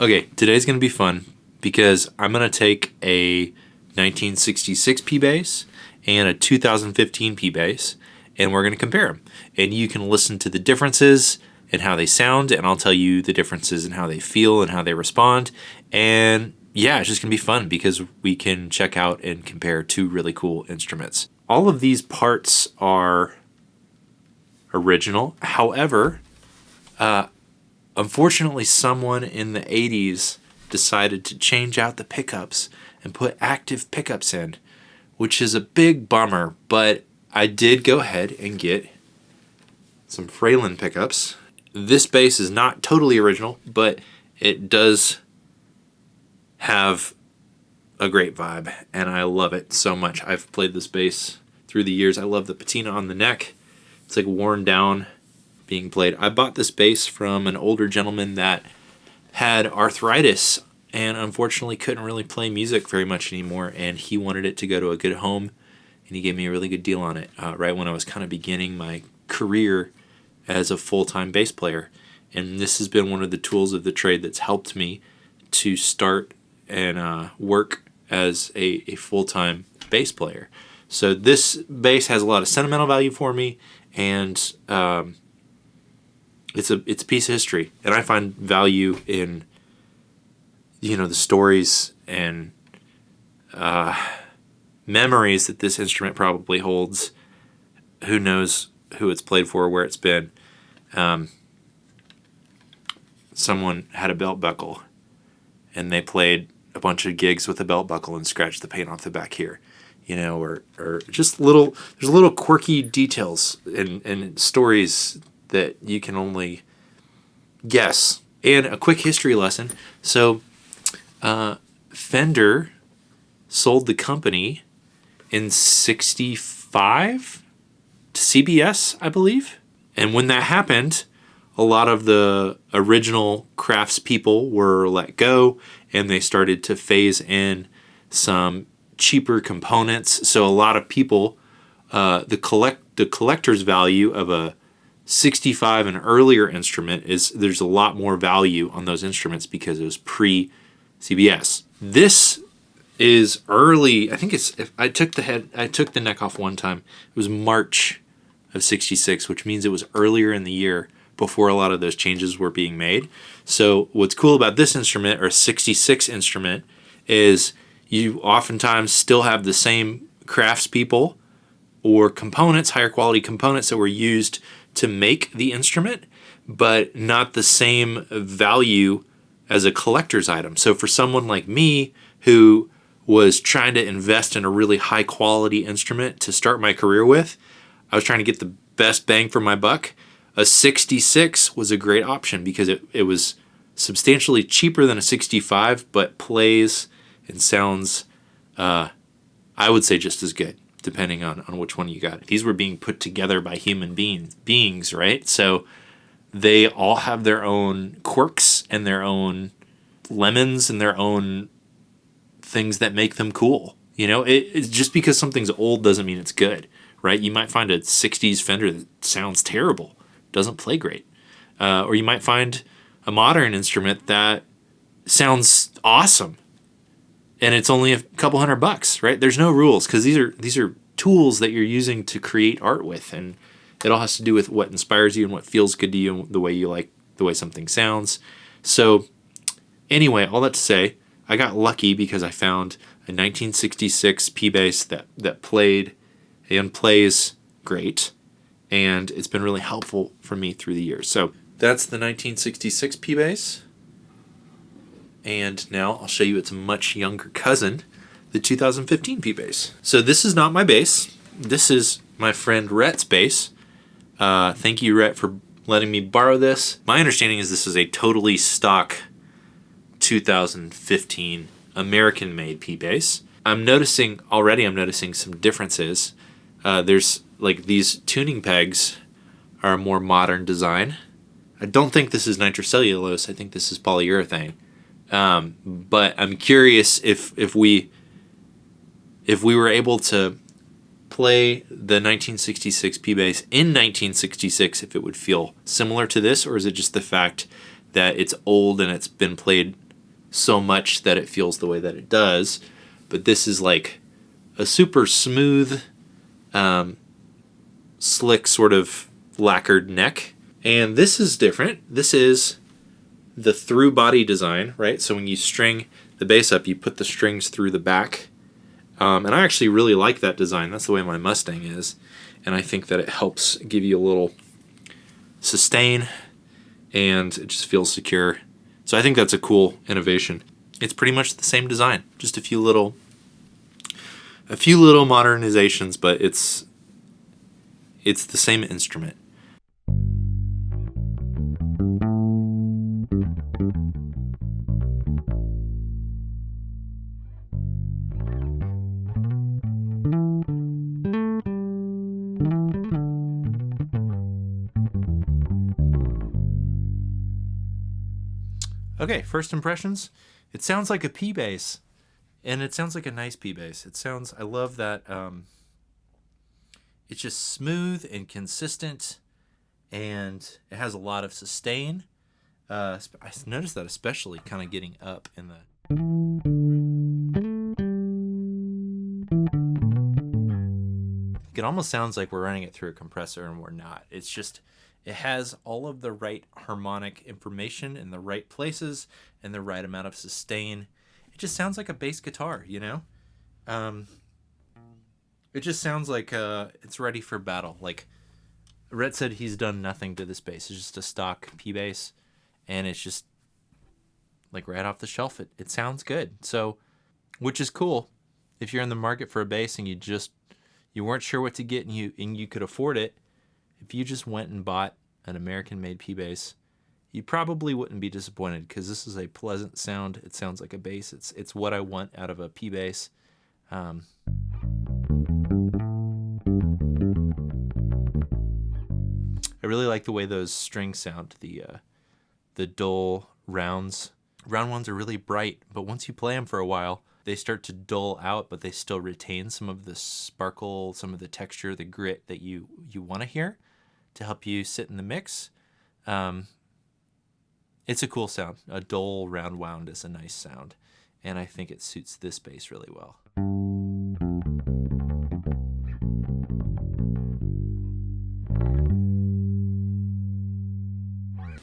Okay, today's going to be fun because I'm going to take a 1966 P bass and a 2015 P bass, and we're going to compare them. And you can listen to the differences and how they sound, and I'll tell you the differences and how they feel and how they respond. And yeah, it's just going to be fun because we can check out and compare two really cool instruments. All of these parts are original. However, unfortunately, someone in the 80s decided to change out the pickups and put active pickups in, which is a big bummer, but I did go ahead and get some Fralin pickups. This bass is not totally original, but it does have a great vibe, and I love it so much. I've played this bass through the years. I love the patina on the neck. It's like worn down being played. I bought this bass from an older gentleman that had arthritis and unfortunately couldn't really play music very much anymore, and he wanted it to go to a good home, and he gave me a really good deal on it right when I was kind of beginning my career as a full-time bass player. And this has been one of the tools of the trade that's helped me to start and work as a full-time bass player. So this bass has a lot of sentimental value for me, and it's a piece of history, and I find value in the stories and memories that this instrument probably holds. Who knows who it's played for, where it's been. Someone had a belt buckle, and they played a bunch of gigs with a belt buckle and scratched the paint off the back here. Or just there's little quirky details and stories that you can only guess. And a quick history lesson. So, Fender sold the company in '65 to CBS, I believe. And when that happened, a lot of the original craftspeople were let go, and they started to phase in some cheaper components. So a lot of people, the collector's value of a 65 and earlier instrument there's a lot more value on those instruments because it was pre-CBS. This is early. I think I took the neck off one time. It was March of '66, which means it was earlier in the year before a lot of those changes were being made. So what's cool about this instrument, or '66 instrument, is you oftentimes still have the same craftspeople or components, higher quality components that were used to make the instrument, but not the same value as a collector's item. So for someone like me who was trying to invest in a really high quality instrument to start my career with, I was trying to get the best bang for my buck. A 66 was a great option because it was substantially cheaper than a 65, but plays and sounds, I would say, just as good, depending on which one you got. These were being put together by human beings, right? So they all have their own quirks and their own lemons and their own things that make them cool. It's just because something's old doesn't mean it's good, right? You might find a 60s Fender that sounds terrible, doesn't play great. Or you might find a modern instrument that sounds awesome, and it's only a couple $100, right? There's no rules, because these are tools that you're using to create art with, and it all has to do with what inspires you and what feels good to you and the way you like the way something sounds. So anyway, all that to say, I got lucky because I found a 1966 P bass that played and plays great, and it's been really helpful for me through the years. So that's the 1966 P bass. And now I'll show you its much younger cousin, the 2015 P bass. So this is not my bass. This is my friend Rhett's bass. Thank you, Rhett, for letting me borrow this. My understanding is this is a totally stock 2015 American-made P bass. I'm noticing some differences. There's like these tuning pegs are a more modern design. I don't think this is nitrocellulose. I think this is polyurethane. But I'm curious if we were able to play the 1966 P bass in 1966, if it would feel similar to this, or is it just the fact that it's old and it's been played so much that it feels the way that it does. But this is like a super smooth, slick sort of lacquered neck. And this is different. This is the through body design, right? So when you string the bass up, you put the strings through the back. And I actually really like that design. That's the way my Mustang is. And I think that it helps give you a little sustain, and it just feels secure. So I think that's a cool innovation. It's pretty much the same design, just a few little modernizations, but it's the same instrument. Okay, first impressions. It sounds like a P bass, and it sounds like a nice P bass. I love that it's just smooth and consistent, and it has a lot of sustain. I noticed that especially kind of getting up in the... It almost sounds like we're running it through a compressor, and we're not. It's just... It has all of the right harmonic information in the right places and the right amount of sustain. It just sounds like a bass guitar, you know? It just sounds like it's ready for battle. Like, Rhett said he's done nothing to this bass. It's just a stock P bass, and it's just like right off the shelf. It sounds good. So, which is cool. If you're in the market for a bass and you weren't sure what to get and you could afford it, if you just went and bought an American-made P bass, you probably wouldn't be disappointed, because this is a pleasant sound. It sounds like a bass. It's what I want out of a P bass. I really like the way those strings sound. The dull round ones are really bright, but once you play them for a while, they start to dull out, but they still retain some of the sparkle, some of the texture, the grit that you want to hear, to help you sit in the mix. It's a cool sound. A dull round wound is a nice sound, and I think it suits this bass really well.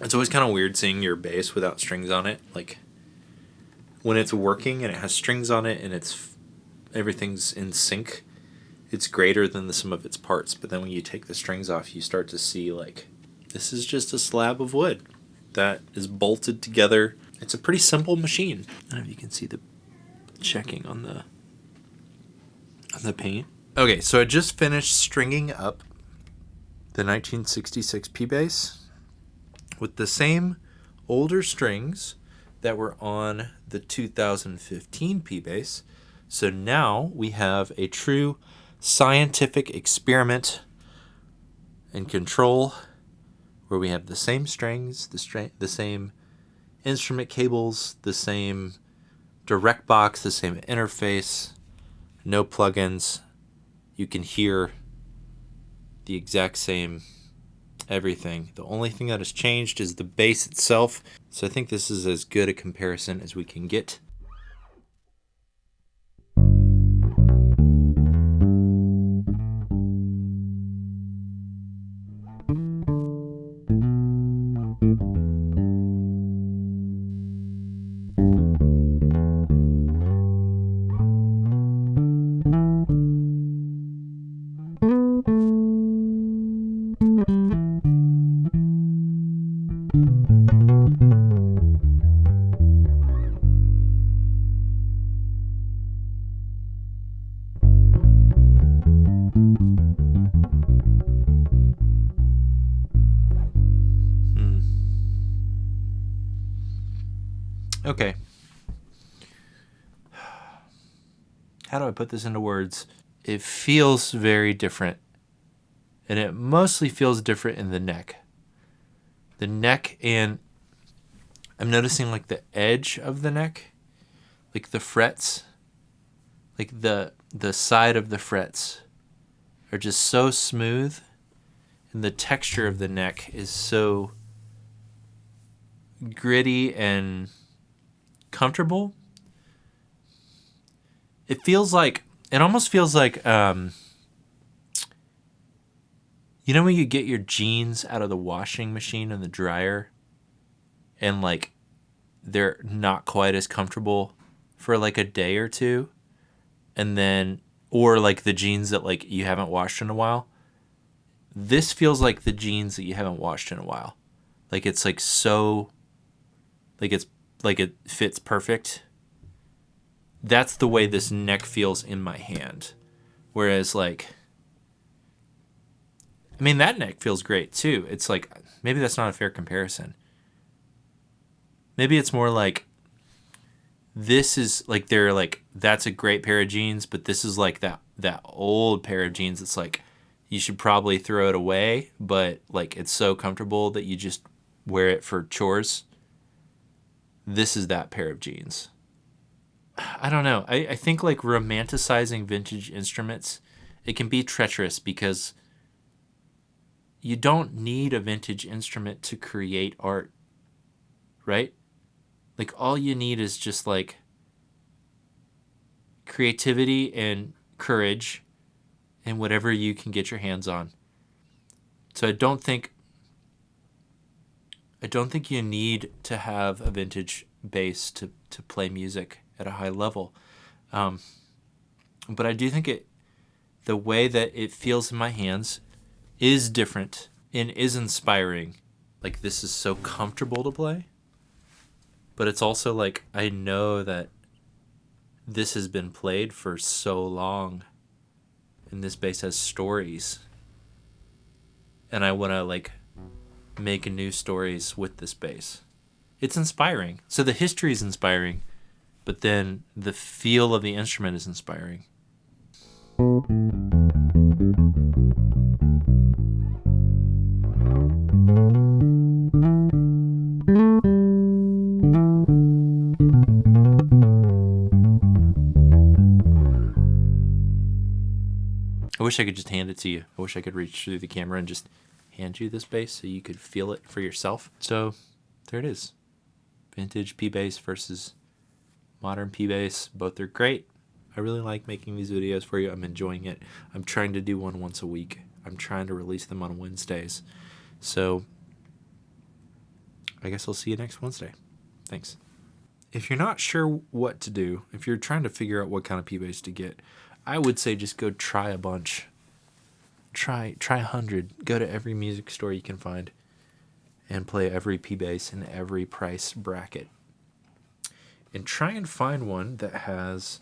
It's always kind of weird seeing your bass without strings on it. Like, when it's working and it has strings on it and everything's in sync, it's greater than the sum of its parts. But then when you take the strings off, you start to see, like, this is just a slab of wood that is bolted together. It's a pretty simple machine. I don't know if you can see the checking on the paint. Okay, so I just finished stringing up the 1966 P bass with the same older strings that were on the 2015 P bass. So now we have a true scientific experiment and control, where we have the same strings, the same instrument cables, the same direct box, the same interface, no plugins. You can hear the exact same everything. The only thing that has changed is the bass itself. So I think this is as good a comparison as we can get. Okay. How do I put this into words? It feels very different. And it mostly feels different in the neck. The neck, and I'm noticing like the edge of the neck, like the frets, like the side of the frets are just so smooth, and the texture of the neck is so gritty and comfortable. It almost feels like, you know when you get your jeans out of the washing machine and the dryer and like they're not quite as comfortable for like a day or two, and then, or like the jeans that like you haven't washed in a while. This feels like the jeans that you haven't washed in a while. Like it's like so, like it's like it fits perfect. That's the way this neck feels in my hand. Whereas like, I mean, that neck feels great too. It's like, maybe that's not a fair comparison. Maybe it's more like, this is like, they're like, that's a great pair of jeans, but this is like that old pair of jeans. It's like, you should probably throw it away, but like, it's so comfortable that you just wear it for chores. This is that pair of jeans. I don't know. I think like romanticizing vintage instruments, it can be treacherous because you don't need a vintage instrument to create art, right? Like all you need is just like creativity and courage and whatever you can get your hands on. So I don't think you need to have a vintage bass to play music at a high level. But I do think the way that it feels in my hands is different and is inspiring. Like this is so comfortable to play, but it's also like, I know that this has been played for so long and this bass has stories, and I want to like make new stories with this bass. It's inspiring. So the history is inspiring, but then the feel of the instrument is inspiring. I wish I could just hand it to you. I wish I could reach through the camera and just hand you this bass so you could feel it for yourself. So there it is. Vintage P-Bass versus modern P-Bass. Both are great. I really like making these videos for you. I'm enjoying it. I'm trying to do one once a week. I'm trying to release them on Wednesdays. So I guess I'll see you next Wednesday. Thanks. If you're not sure what to do, if you're trying to figure out what kind of P-Bass to get, I would say just go try a bunch. Try 100. Go to every music store you can find and play every P-Bass in every price bracket. And try and find one that has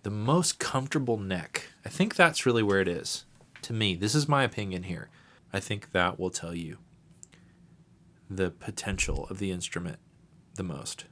the most comfortable neck. I think that's really where it is. To me, this is my opinion here. I think that will tell you the potential of the instrument the most.